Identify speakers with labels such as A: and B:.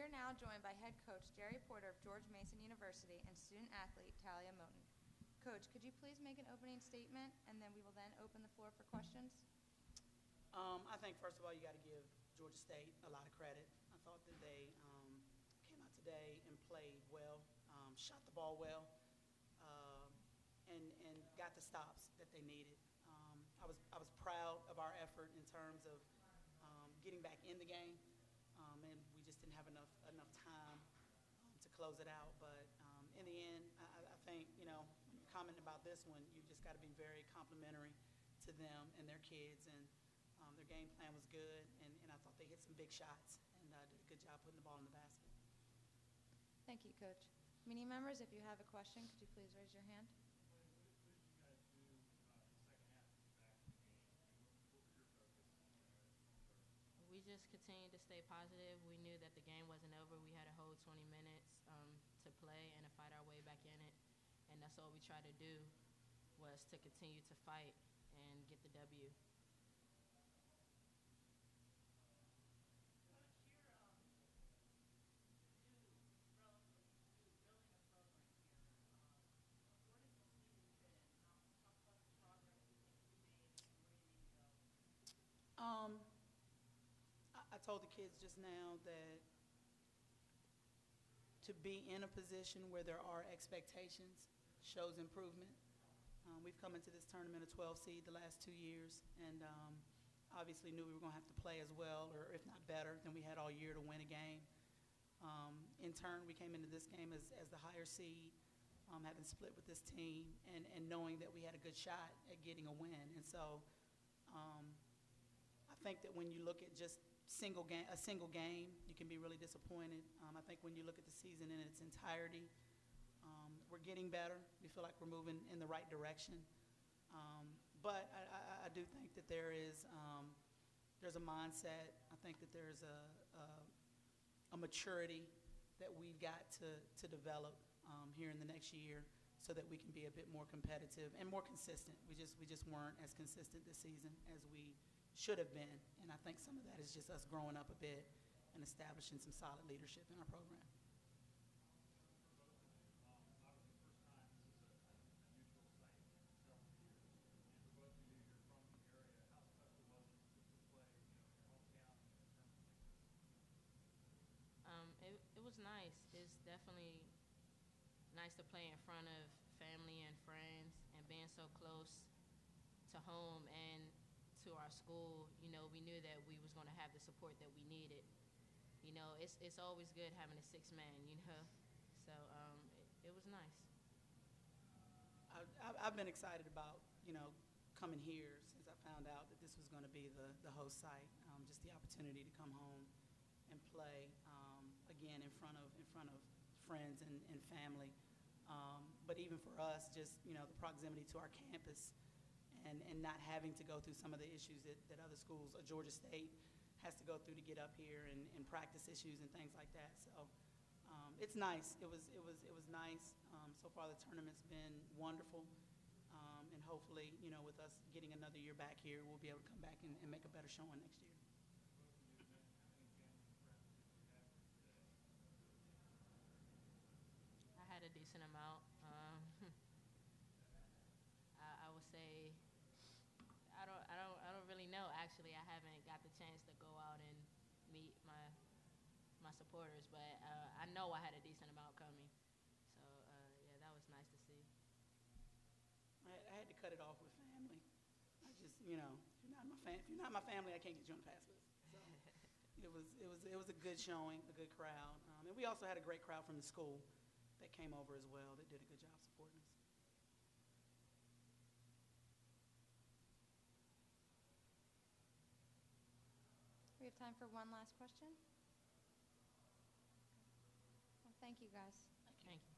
A: are now joined by head coach Jerry Porter of George Mason University and student athlete Talia Moten. Coach, could you please make an opening statement, and then we will then open the floor for questions?
B: I think, first of all, you got to give Georgia State a lot of credit. I thought that they came out today and played well, shot the ball well, and got the stops that they needed. I was proud of our effort in terms of getting back in the game, and we just didn't have enough time to close it out. But in the end, I think, when you're commenting about this one, you just got to be very complimentary to them and their kids, and their game plan was good, and I thought they hit some big shots and did a good job putting the ball in the basket.
A: Thank you, Coach. Meeting members, if you have a question, could you please raise your hand?
C: What did you guys do the second half to get back in the game? What was your focus?
D: We just continued to stay positive. We knew that the game wasn't over. We had a whole 20 minutes to play and to fight our way back in it. And that's all we tried to do, was to continue to fight and get the W.
B: I told the kids just now that to be in a position where there are expectations shows improvement. We've come into this tournament a 12 seed the last 2 years, and obviously knew we were going to have to play as well, or if not better, than we had all year to win a game. In turn, we came into this game as the higher seed, having split with this team, and knowing that we had a good shot at getting a win. And so I think that when you look at just a single game, you can be really disappointed. I think when you look at the season in its entirety, we're getting better. We feel like we're moving in the right direction. But I do think that there's a mindset. I think that there's a maturity that we've got to develop here in the next year, so that we can be a bit more competitive and more consistent. We just weren't as consistent this season as we should have been, and I think some of that is just us growing up a bit and establishing some solid leadership in our program.
C: Obviously, first time this is a neutral site in several years, and for both of you, you're from the area. How special was it to play, in your hometown in terms of like this?
D: It was nice. It's definitely nice to play in front of family and friends, and being so close to home and to our school. We knew that we was going to have the support that we needed. It's always good having a sixth man, so it was nice.
B: I've been excited about, coming here since I found out that this was going to be the host site. Just the opportunity to come home and play again in front of friends and family. But even for us, just the proximity to our campus, and not having to go through some of the issues that other schools, Georgia State, has to go through to get up here, and practice issues and things like that. So it's nice. It was nice. So far, the tournament's been wonderful, and hopefully, with us getting another year back here, we'll be able to come back and make a better showing next year.
D: I had a decent amount. I would say I don't really know. Actually, I haven't got the chance to go out and meet my supporters, but I know I had a decent amount coming. So yeah, that was nice to see.
B: I had to cut it off with family. I just, if you're not my family, I can't get you on the pass list. So it was a good showing, a good crowd, and we also had a great crowd from the school that came over as well. That did a good job supporting us.
A: We have time for one last question. Well, thank you, guys.
D: Thank you.